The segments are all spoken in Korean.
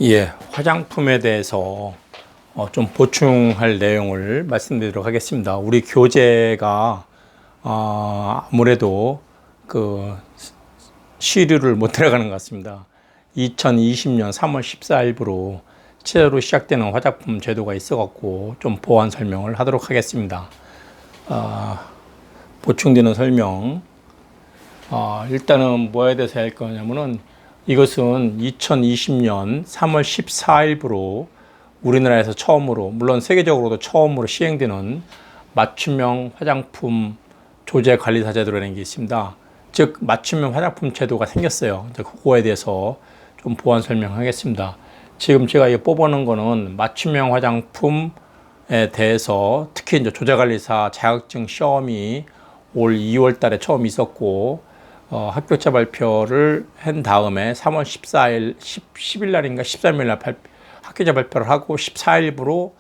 예, 화장품에 대해서 좀 보충할 내용을 말씀드리도록 하겠습니다. 우리 교재가 아무래도 그 시류를 못 들어가는 것 같습니다. 2020년 3월 14일부로 최저로 시작되는 화장품 제도가 있어갖고 좀 보완 설명을 하도록 하겠습니다. 보충되는 설명. 일단은 뭐에 대해서 할 거냐면은 이것은 2020년 3월 14일부로 우리나라에서 처음으로, 물론 세계적으로도 처음으로 시행되는 맞춤형 화장품 조제 관리사 제도라는 게 있습니다. 즉, 맞춤형 화장품 제도가 생겼어요. 그거에 대해서 좀 보완 설명하겠습니다. 지금 제가 이 뽑아놓은 거는 맞춤형 화장품에 대해서 특히 이제 조제관리사 자격증 시험이 올 2월 달에 처음 있었고, 합격자 발표를 한 다음에 3월 14일, 10일 날인가 13일 날 합격자 발표를 하고 14일부로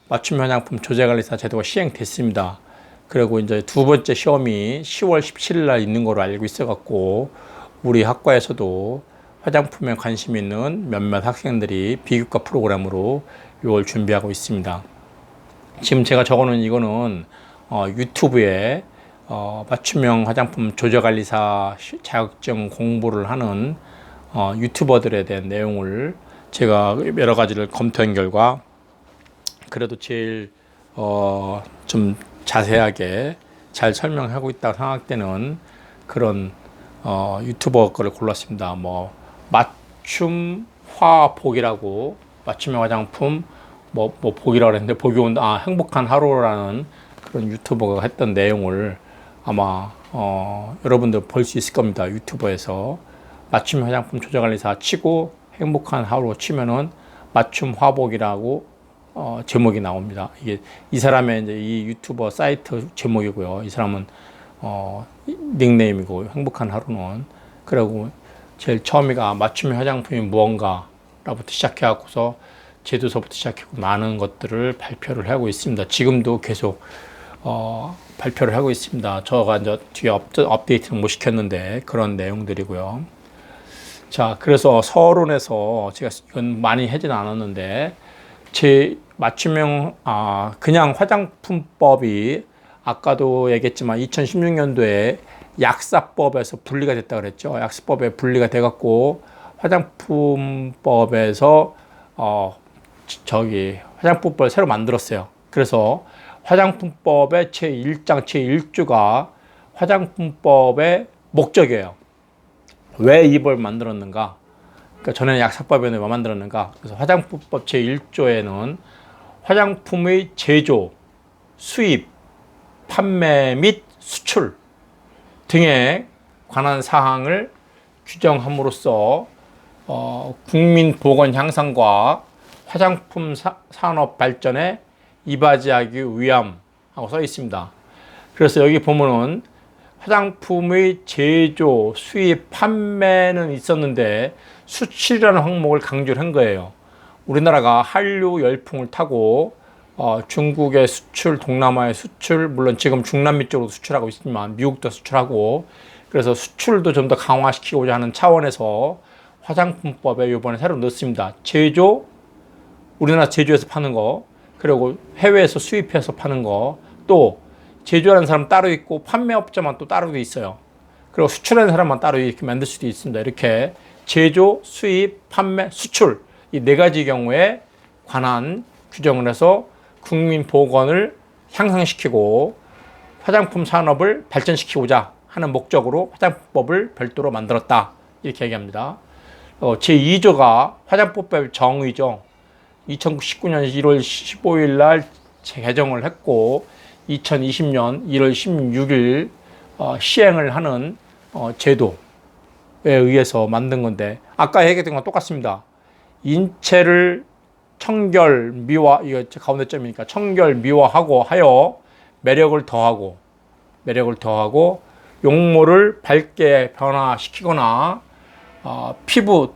맞춤 화장품 조제관리사 제도가 시행됐습니다. 그리고 이제 두 번째 시험이 10월 17일 날 있는 걸로 알고 있어갖고 우리 학과에서도 화장품에 관심 있는 몇몇 학생들이 비교과 프로그램으로 이걸 준비하고 있습니다. 지금 제가 적어놓은 이거는 유튜브에 맞춤형 화장품 조제관리사 자격증 공부를 하는 유튜버들에 대한 내용을 제가 여러 가지를 검토한 결과 그래도 제일 좀 자세하게 잘 설명하고 있다고 생각되는 그런 유튜버 거를 골랐습니다. 뭐 맞춤 화복이라고 맞춤형 화장품 뭐 복이라고 했는데 복이 온다 행복한 하루라는 그런 유튜버가 했던 내용을 아마 여러분들 볼 수 있을 겁니다. 유튜버에서 맞춤 화장품 조제관리사 치고 행복한 하루 치면은 맞춤 화복이라고 제목이 나옵니다. 이게 이 사람의 이제 이 유튜버 사이트 제목이고요. 이 사람은 닉네임이고 행복한 하루는 그리고 제일 처음이가 맞춤 화장품이 무언가라부터 시작해갖고서 제도서부터 시작하고 많은 것들을 발표를 하고 있습니다. 지금도 계속 발표를 하고 있습니다. 저가 이제 뒤에 업데이트는 못 시켰는데 그런 내용들이고요. 자, 그래서 서론에서 제가 이건 많이 하진 않았는데 제 맞춤형 그냥 화장품법이 아까도 얘기했지만 2016년도에 약사법에서 분리가 됐다 그랬죠. 약사법에 분리가 돼갖고 화장품법에서 화장품법을 새로 만들었어요. 그래서 화장품법의 제1장, 제1조가 화장품법의 목적이에요. 왜 이 법을 만들었는가? 그러니까 전에는 약사법에는 왜 만들었는가? 그래서 화장품법 제1조에는 화장품의 제조, 수입, 판매 및 수출 등에 관한 사항을 규정함으로써 국민 보건 향상과 화장품 산업 발전에 이바지하기 위함하고 써 있습니다. 그래서 여기 보면은 화장품의 제조, 수입, 판매는 있었는데 수출이라는 항목을 강조를 한 거예요. 우리나라가 한류 열풍을 타고 중국의 수출, 동남아의 수출, 물론 지금 중남미 쪽으로 수출하고 있지만 미국도 수출하고 그래서 수출도 좀 더 강화시키고자 하는 차원에서 화장품법에 이번에 새로 넣습니다. 제조, 우리나라 제조해서 파는 거, 그리고 해외에서 수입해서 파는 거, 또 제조하는 사람 따로 있고 판매업자만 또 따로 있어요. 그리고 수출하는 사람만 따로 이렇게 만들 수도 있습니다. 이렇게 제조, 수입, 판매, 수출 이 네 가지 경우에 관한 규정을 해서 국민 보건을 향상시키고 화장품 산업을 발전시키고자 하는 목적으로 화장품법을 별도로 만들었다. 이렇게 얘기합니다. 제2조가 화장품법 정의죠. 2019년 1월 15일 날 개정을 했고 2020년 1월 16일 시행을 하는 제도에 의해서 만든 건데 아까 얘기했던 건 똑같습니다. 인체를 청결, 미화, 이거 가운데 점이니까 청결, 미화하고 하여 매력을 더하고 용모를 밝게 변화시키거나 피부,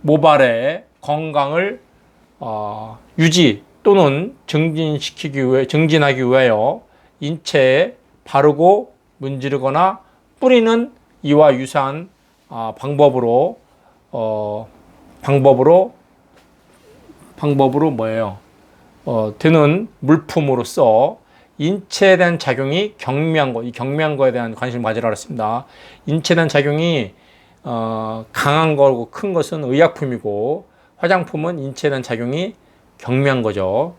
모발의 건강을 유지 또는 증진하기 위하여 인체에 바르고 문지르거나 뿌리는 이와 유사한 방법으로 방법으로 뭐예요? 되는 물품으로서 인체에 대한 작용이 경미한 거, 이 경미한 거에 대한 관심을 가지라 그랬습니다. 인체에 대한 작용이 강한 거고 큰 것은 의약품이고 화장품은 인체에 대한 작용이 경미한 거죠.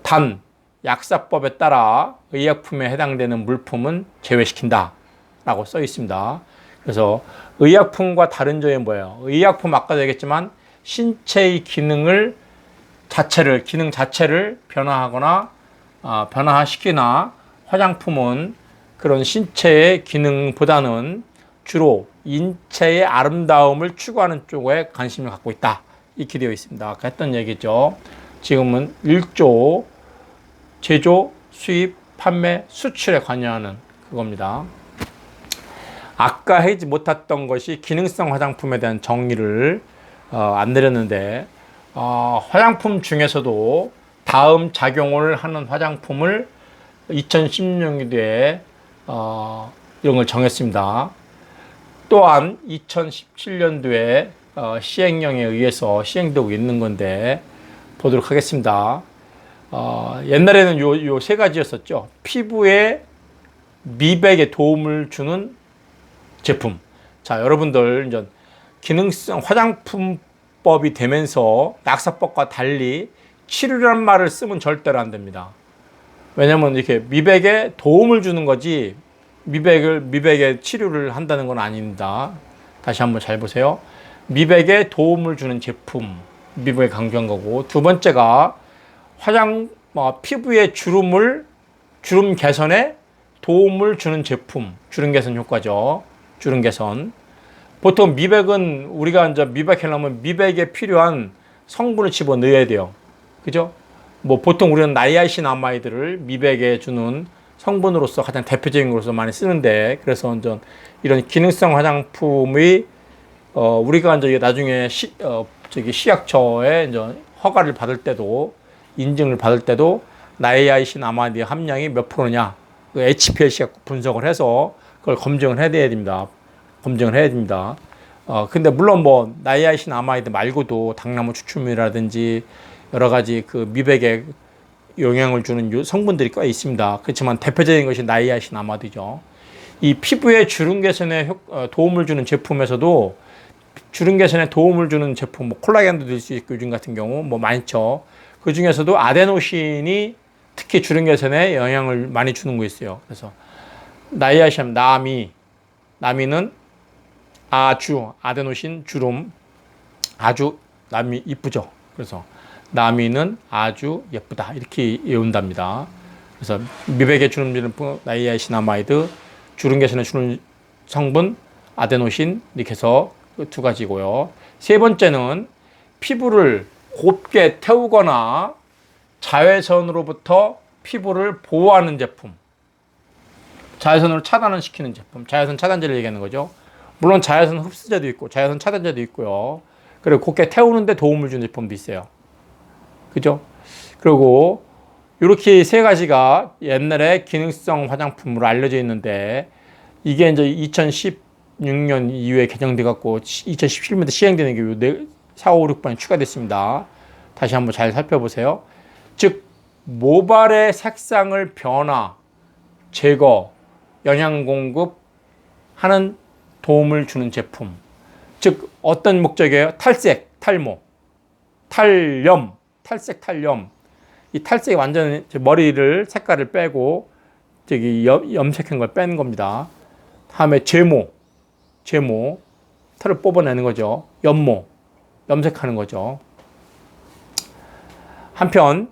단, 약사법에 따라 의약품에 해당되는 물품은 제외시킨다 라고 써 있습니다. 그래서 의약품과 다른 점이 뭐예요? 의약품 아까도 얘기했지만 신체의 기능 자체를 변화하거나 변화시키나 화장품은 그런 신체의 기능보다는 주로 인체의 아름다움을 추구하는 쪽에 관심을 갖고 있다. 이렇게 되어 있습니다. 아까 했던 얘기죠. 지금은 1조 제조, 수입, 판매, 수출에 관여하는 그겁니다. 아까 하지 못했던 것이 기능성 화장품에 대한 정의를 안 내렸는데 화장품 중에서도 다음 작용을 하는 화장품을 2016년도에 이런 걸 정했습니다. 또한 2017년도에 시행령에 의해서 시행되고 있는 건데 보도록 하겠습니다. 옛날에는 요 세 가지였었죠. 피부에 미백에 도움을 주는 제품. 자, 여러분들 이제 기능성 화장품법이 되면서 약사법과 달리 치료란 말을 쓰면 절대로 안 됩니다. 왜냐면 이렇게 미백에 도움을 주는 거지 미백에 치료를 한다는 건 아닙니다. 다시 한번 잘 보세요. 미백에 도움을 주는 제품, 미백에 강조한 거고, 두 번째가 피부의 주름 개선에 도움을 주는 제품, 주름 개선 효과죠. 주름 개선. 보통 미백은 우리가 이제 미백하려면 미백에 필요한 성분을 집어 넣어야 돼요. 그죠? 보통 우리는 나이아신아마이드를 미백에 주는 성분으로서 가장 대표적인 것으로 많이 쓰는데, 그래서 이제 이런 기능성 화장품의 우리가 이제 나중에 시약처에 이제 허가를 받을 때도 인증을 받을 때도 나이아신아마이드 함량이 몇 프로냐, 그 HPLC 분석을 해서 그걸 검증을 해야 됩니다. 근데 물론 나이아신아마이드 말고도 당나무 추출물이라든지 여러 가지 그 미백에 영향을 주는 성분들이 꽤 있습니다. 그렇지만 대표적인 것이 나이아신아마이드죠. 이 피부에 주름 개선에 도움을 주는 제품에서도 주름 개선에 도움을 주는 제품, 콜라겐도 될 수 있고 요즘 같은 경우 많죠. 그 중에서도 아데노신이 특히 주름 개선에 영향을 많이 주는 거 있어요. 그래서 나미는 아데노신 주름 아주 남이 이쁘죠. 그래서 나미는 아주 예쁘다 이렇게 외운답니다. 그래서 미백에 주름 주는 나이아신아마이드, 주름 개선에 주는 성분 아데노신 이렇게 해서 두 가지고요. 세 번째는 피부를 곱게 태우거나 자외선으로부터 피부를 보호하는 제품, 자외선으로 차단을 시키는 제품, 자외선 차단제를 얘기하는 거죠. 물론 자외선 흡수제도 있고 자외선 차단제도 있고요. 그리고 곱게 태우는데 도움을 주는 제품도 있어요. 그죠? 그리고 이렇게 세 가지가 옛날에 기능성 화장품으로 알려져 있는데, 이게 이제 2016년 이후에 개정돼 갖고 2017년부터 시행되는 게 4, 5, 6번이 추가됐습니다. 다시 한번 잘 살펴보세요. 즉 모발의 색상을 변화, 제거, 영양 공급하는 도움을 주는 제품. 즉 어떤 목적이에요? 탈색, 탈모, 탈염, 탈색, 탈염. 이 탈색이 완전 머리를 색깔을 빼고 염색한 걸 빼는 겁니다. 다음에 제모, 털을 뽑아내는 거죠. 연모, 염색하는 거죠. 한편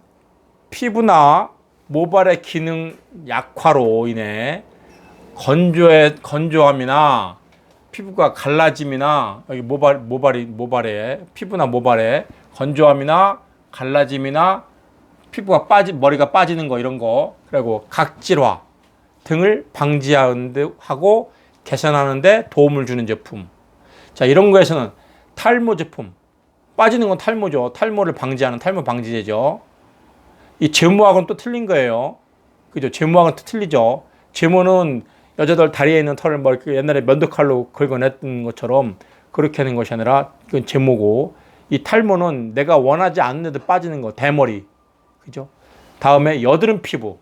피부나 모발의 기능 약화로 인해 건조함이나 피부가 갈라짐이나 여기 피부나 모발에 건조함이나 갈라짐이나 피부가 머리가 빠지는 거 이런 거, 그리고 각질화 등을 방지하고 개선하는 데 도움을 주는 제품. 자, 이런 거에서는 탈모 제품, 빠지는 건 탈모죠. 탈모를 방지하는 탈모 방지제죠. 이 제모하고는 또 틀린 거예요. 그죠? 제모하고는 또 틀리죠. 제모는 여자들 다리에 있는 털을 옛날에 면도칼로 긁어냈던 것처럼 그렇게 하는 것이 아니라 그건 제모고, 이 탈모는 내가 원하지 않는데도 빠지는 거, 대머리. 그죠? 다음에 여드름 피부.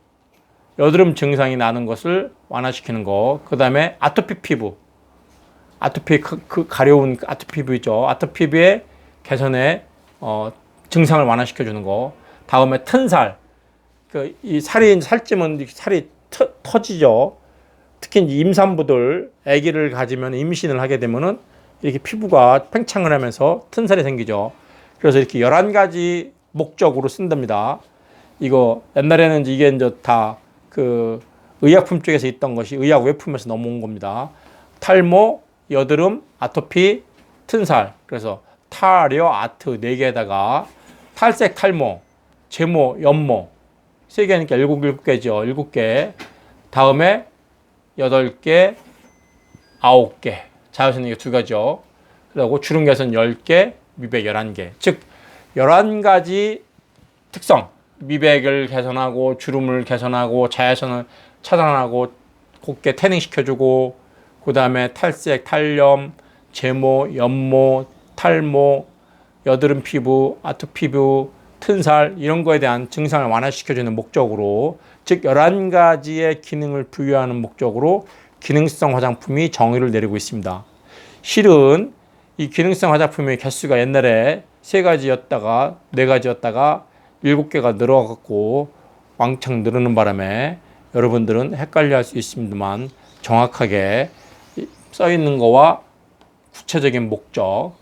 여드름 증상이 나는 것을 완화시키는 거. 그 다음에 아토피 피부. 아토피, 가려운 아토피 피부 있죠. 아토피 피부의 개선에, 증상을 완화시켜주는 거. 다음에 튼살. 이 살찌면 살이 터지죠. 특히 임산부들, 아기를 가지면 임신을 하게 되면은 이렇게 피부가 팽창을 하면서 튼살이 생기죠. 그래서 이렇게 11가지 목적으로 쓴답니다. 이거 옛날에는 이게 이제 다 그 의약품 쪽에서 있던 것이 의약 외품에서 넘어온 겁니다. 탈모, 여드름, 아토피, 튼살. 그래서 탈여, 아트 4개에다가 탈색, 탈모, 제모, 연모 3개니까 7개죠. 7개. 다음에 8개, 9개. 자외선 이게 2가지죠. 그리고 주름 개선 10개, 미백 11개. 즉 11가지 특성. 미백을 개선하고 주름을 개선하고 자외선을 차단하고 곱게 태닝 시켜주고 그 다음에 탈색, 탈염, 제모, 연모, 탈모, 여드름 피부, 아토피 피부, 튼살 이런 거에 대한 증상을 완화시켜주는 목적으로 즉 11가지의 기능을 부여하는 목적으로 기능성 화장품이 정의를 내리고 있습니다. 실은 이 기능성 화장품의 개수가 옛날에 3가지였다가 4가지였다가 7개가 늘어갖고 왕창 늘어는 바람에 여러분들은 헷갈려 할 수 있습니다만 정확하게 써 있는 거와 구체적인 목적,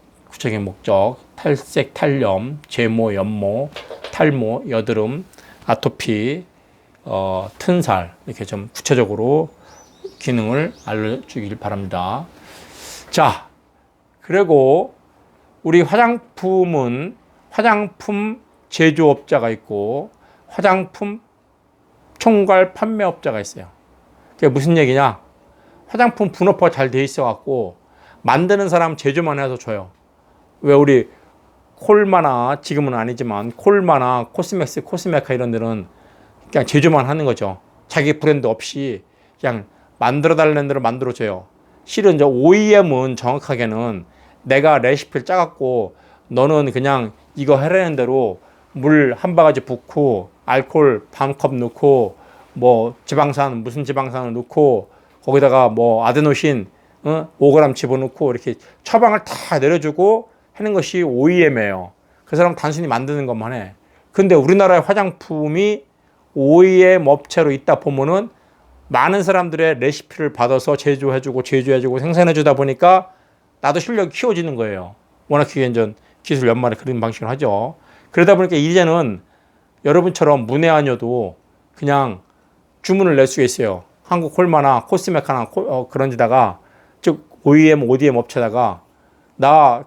탈색, 탈염, 제모, 연모, 탈모, 여드름, 아토피, 튼살 이렇게 좀 구체적으로 기능을 알려주길 바랍니다. 자, 그리고 우리 화장품은 화장품 제조업자가 있고 화장품 총괄 판매업자가 있어요. 그게 무슨 얘기냐? 화장품 분업화가 잘 돼 있어 갖고 만드는 사람 제조만 해서 줘요. 왜 우리 콜마나 지금은 아니지만 콜마나 코스맥스, 코스메카 이런 데는 그냥 제조만 하는 거죠. 자기 브랜드 없이 그냥 만들어 달라는 대로 만들어 줘요. 실은 이제 OEM은 정확하게는 내가 레시피를 짜갖고 너는 그냥 이거 하라는 대로 물 한 바가지 붓고 알코올 반컵 넣고 뭐 지방산 무슨 지방산을 넣고 거기다가 뭐 아데노신 5g 집어넣고 이렇게 처방을 다 내려주고 하는 것이 OEM이에요. 그 사람 단순히 만드는 것만 해. 근데 우리나라의 화장품이 OEM 업체로 있다 보면은 많은 사람들의 레시피를 받아서 제조해주고 생산해주다 보니까 나도 실력이 키워지는 거예요. 워낙 그게 이제 기술 연말에 그런 방식으로 하죠. 그러다 보니까 이제는 여러분처럼 문외 아니어도 그냥 주문을 낼 수가 있어요. 한국 콜마나 코스메카나 그런 데다가 즉 OEM, ODM 업체다가 나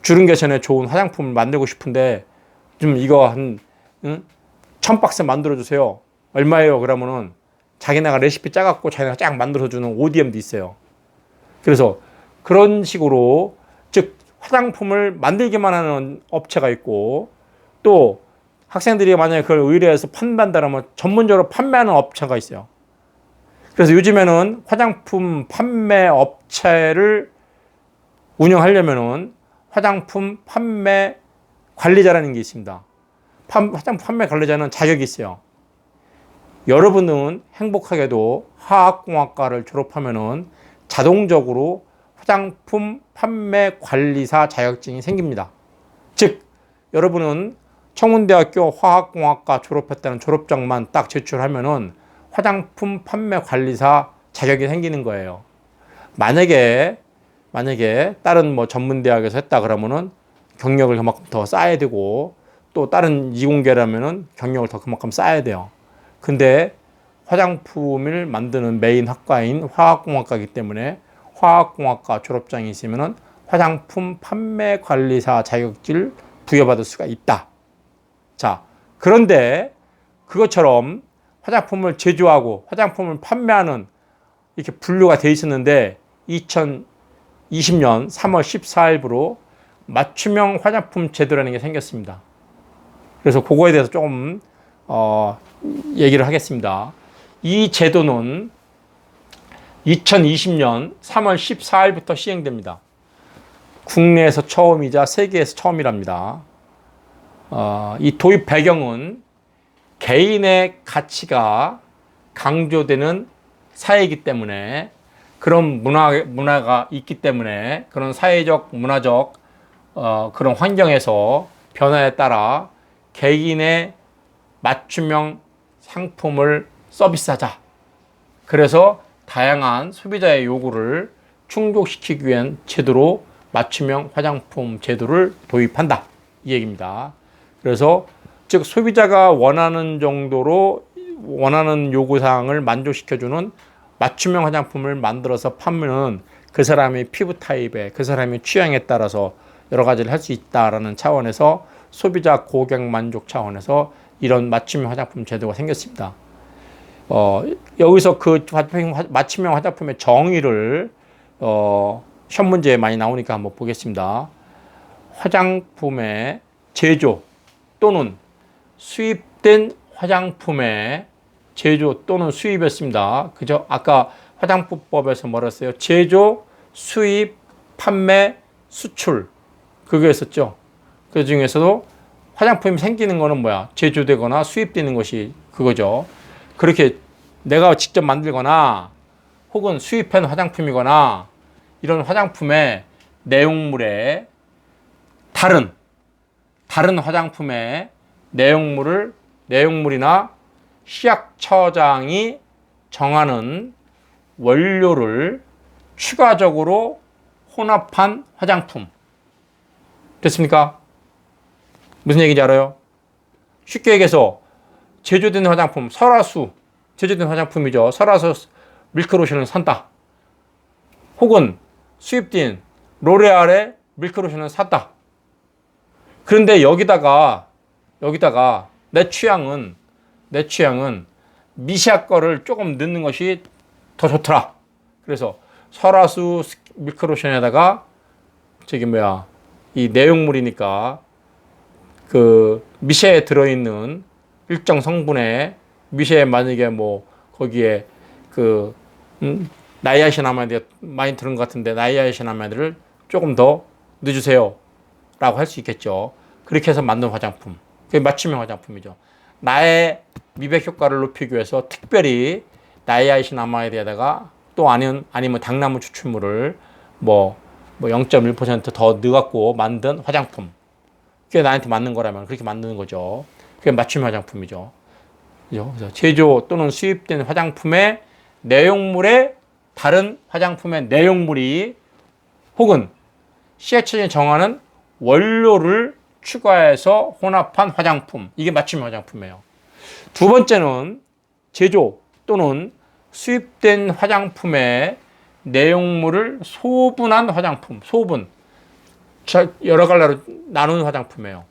주름 개선에 좋은 화장품을 만들고 싶은데 좀 이거 한 1000박스 만들어 주세요. 얼마예요? 그러면은 자기네가 레시피 짜갖고 자기네가 쫙 만들어주는 ODM도 있어요. 그래서 그런 식으로 즉 화장품을 만들기만 하는 업체가 있고 또 학생들이 만약에 그걸 의뢰해서 판매한다면 전문적으로 판매하는 업체가 있어요. 그래서 요즘에는 화장품 판매 업체를 운영하려면은 화장품 판매 관리자라는 게 있습니다. 화장품 판매 관리자는 자격이 있어요. 여러분은 행복하게도 화학공학과를 졸업하면은 자동적으로 화장품 판매 관리사 자격증이 생깁니다. 즉, 여러분은 청운대학교 화학공학과 졸업했다는 졸업장만 딱 제출하면은 화장품 판매 관리사 자격이 생기는 거예요. 만약에 다른 뭐 전문대학에서 했다 그러면은 경력을 그만큼 더 쌓아야 되고 또 다른 이공계라면은 경력을 더 그만큼 쌓아야 돼요. 근데 화장품을 만드는 메인 학과인 화학공학과이기 때문에 화학공학과 졸업장이 있으면은 화장품 판매 관리사 자격증을 부여받을 수가 있다. 자, 그런데 그것처럼 화장품을 제조하고 화장품을 판매하는 이렇게 분류가 돼 있었는데 2020년 3월 14일부로 맞춤형 화장품 제도라는 게 생겼습니다. 그래서 그거에 대해서 조금 얘기를 하겠습니다. 이 제도는 2020년 3월 14일부터 시행됩니다. 국내에서 처음이자 세계에서 처음이랍니다. 이 도입 배경은 개인의 가치가 강조되는 사회이기 때문에, 그런 문화가 있기 때문에, 그런 사회적, 문화적 그런 환경에서 변화에 따라 개인의 맞춤형 상품을 서비스하자. 그래서 다양한 소비자의 요구를 충족시키기 위한 제도로 맞춤형 화장품 제도를 도입한다, 이 얘기입니다. 그래서 즉 소비자가 원하는 정도로 원하는 요구사항을 만족시켜주는 맞춤형 화장품을 만들어서 판매는 그 사람의 피부 타입에, 그 사람의 취향에 따라서 여러 가지를 할 수 있다라는 차원에서, 소비자 고객 만족 차원에서 이런 맞춤형 화장품 제도가 생겼습니다. 여기서 그 맞춤형 화장품의 정의를 시험 문제에 많이 나오니까 한번 보겠습니다. 화장품의 제조 또는 수입된 화장품의 제조 또는 수입이었습니다. 그죠? 아까 화장품법에서 뭐라 했어요? 제조, 수입, 판매, 수출. 그게 있었죠. 그 중에서도 화장품이 생기는 거는 뭐야? 제조되거나 수입되는 것이 그거죠. 그렇게 내가 직접 만들거나 혹은 수입한 화장품이거나 이런 화장품의 내용물에 다른 화장품의 내용물이나 시약처장이 정하는 원료를 추가적으로 혼합한 화장품. 됐습니까? 무슨 얘기인지 알아요? 쉽게 얘기해서 제조된 화장품, 설화수 제조된 화장품이죠. 설화수 밀크로션을 산다. 혹은 수입된 로레알의 밀크로션을 샀다. 그런데 여기다가 내 취향은 미시아 거를 조금 넣는 것이 더 좋더라. 그래서 설화수 밀크로션에다가 이 내용물이니까 그 미시아에 들어있는 일정 성분의 미시아에 만약에 뭐 거기에 그 나이아신아마이드가 많이 들은 것 같은데 나이아신아마이드를 조금 더 넣어주세요 라고 할 수 있겠죠. 그렇게 해서 만든 화장품, 그게 맞춤형 화장품이죠. 나의 미백 효과를 높이기 위해서 특별히 나이아신아마이드에다가 또 아니면 당나무 추출물을 뭐 0.1% 더 넣어갖고 만든 화장품, 그게 나한테 맞는 거라면 그렇게 만드는 거죠. 그게 맞춤 화장품이죠. 그래서 제조 또는 수입된 화장품의 내용물에 다른 화장품의 내용물이 혹은 시약처장이 정하는 원료를 추가해서 혼합한 화장품, 이게 맞춤 화장품이에요. 두 번째는 제조 또는 수입된 화장품의 내용물을 소분한 화장품, 소분. 여러 갈래로 나누는 화장품이에요.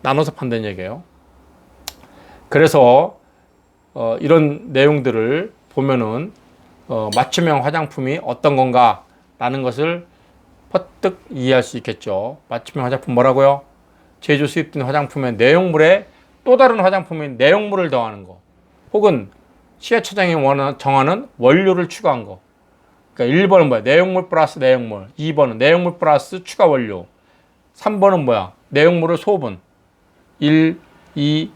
나눠서 판다는 얘기예요. 그래서 이런 내용들을 보면은 맞춤형 화장품이 어떤 건가라는 것을 퍼뜩 이해할 수 있겠죠. 맞춤형 화장품 뭐라고요? 제조 수입된 화장품의 내용물에 또 다른 화장품의 내용물을 더하는 거, 혹은 시약처장이 정하는 원료를 추가한 거. 그러니까 1번은 뭐야? 내용물 플러스 내용물. 2번은 내용물 플러스 추가 원료. 3번은 뭐야? 내용물을 소분. 1, 2,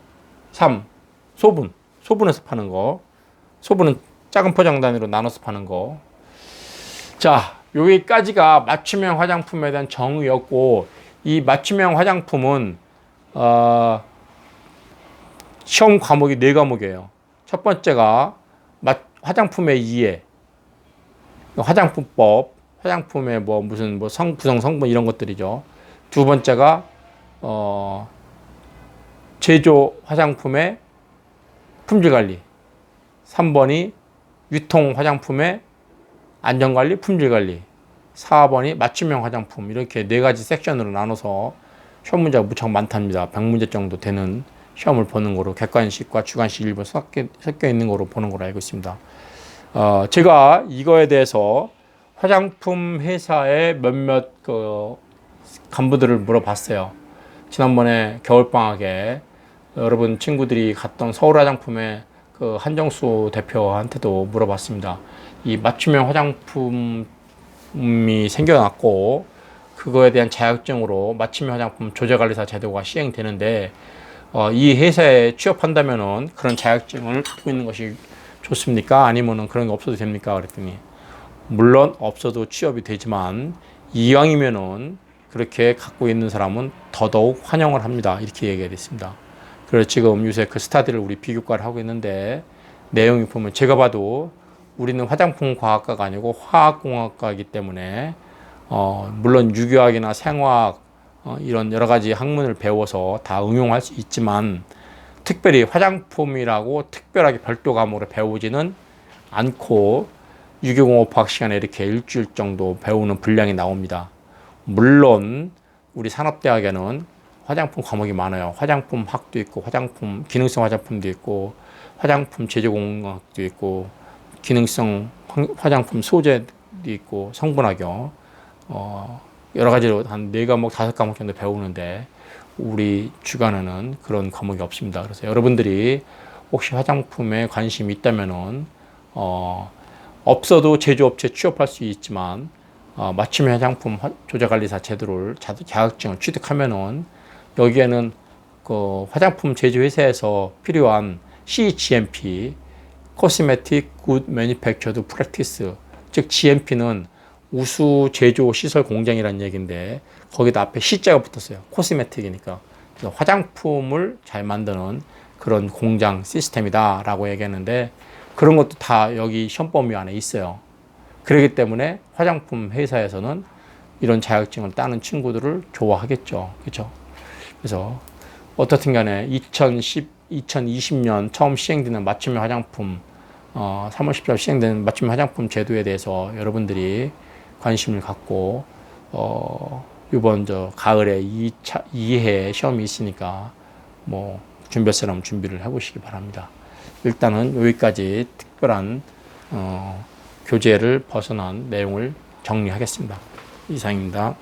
3. 소분해서 파는 거. 소분은 작은 포장 단위로 나눠서 파는 거. 자, 여기까지가 맞춤형 화장품에 대한 정의였고, 이 맞춤형 화장품은 시험 과목이 4과목이에요. 첫 번째가 화장품의 이해, 화장품법, 화장품의 무슨 구성 성분 이런 것들이죠. 두 번째가 제조 화장품의 품질 관리. 3번이 유통 화장품의 안전 관리, 품질 관리. 4번이 맞춤형 화장품. 이렇게 4가지 섹션으로 나눠서 시험 문제가 무척 많답니다. 100문제 정도 되는 시험을 보는 거로, 객관식과 주관식 일부 섞여 있는 거로 보는 거로 알고 있습니다. 제가 이거에 대해서 화장품 회사의 몇몇 간부들을 물어봤어요. 지난번에 겨울방학에 여러분 친구들이 갔던 서울 화장품의 그 한정수 대표한테도 물어봤습니다. 이 맞춤형 화장품이 생겨났고 그거에 대한 자격증으로 맞춤형 화장품 조제관리사 제도가 시행되는데 이 회사에 취업한다면은 그런 자격증을 갖고 있는 것이 좋습니까? 아니면은 그런 게 없어도 됩니까? 그랬더니 물론 없어도 취업이 되지만 이왕이면은 그렇게 갖고 있는 사람은 더더욱 환영을 합니다. 이렇게 얘기가 됐습니다. 그래서 지금 요새 그 스타디를 우리 비교과를 하고 있는데 내용이 보면 제가 봐도 우리는 화장품 과학과가 아니고 화학공학과이기 때문에 물론 유교학이나 생화학 이런 여러 가지 학문을 배워서 다 응용할 수 있지만 특별히 화장품이라고 특별하게 별도 과목으로 배우지는 않고 유교공업학 시간에 이렇게 일주일 정도 배우는 분량이 나옵니다. 물론 우리 산업대학에는 화장품 과목이 많아요. 화장품 학도 있고 화장품 기능성 화장품도 있고 화장품 제조공학도 있고 기능성 화장품 소재도 있고 성분학이요. 여러 가지로 한 4과목, 5과목 정도 배우는데 우리 주간에는 그런 과목이 없습니다. 그래서 여러분들이 혹시 화장품에 관심이 있다면은 없어도 제조업체 취업할 수 있지만 맞춤형 화장품 조제관리사 제도를 자격증을 취득하면은 여기에는 그 화장품 제조회사에서 필요한 CGMP, Cosmetic Good Manufactured Practice, 즉 GMP는 우수 제조 시설 공장이라는 얘기인데 거기다 앞에 C자가 붙었어요. 코스메틱이니까 화장품을 잘 만드는 그런 공장 시스템이다라고 얘기했는데 그런 것도 다 여기 시험 범위 안에 있어요. 그렇기 때문에 화장품 회사에서는 이런 자격증을 따는 친구들을 좋아하겠죠. 그렇죠? 그래서 어떻든 간에 2020년 처음 시행되는 맞춤형 화장품 3월 14일 시행되는 맞춤형 화장품 제도에 대해서 여러분들이 관심을 갖고 이번 가을에 2회 시험이 있으니까 뭐 준비할 사람 준비를 해보시기 바랍니다. 일단은 여기까지 특별한 교재를 벗어난 내용을 정리하겠습니다. 이상입니다.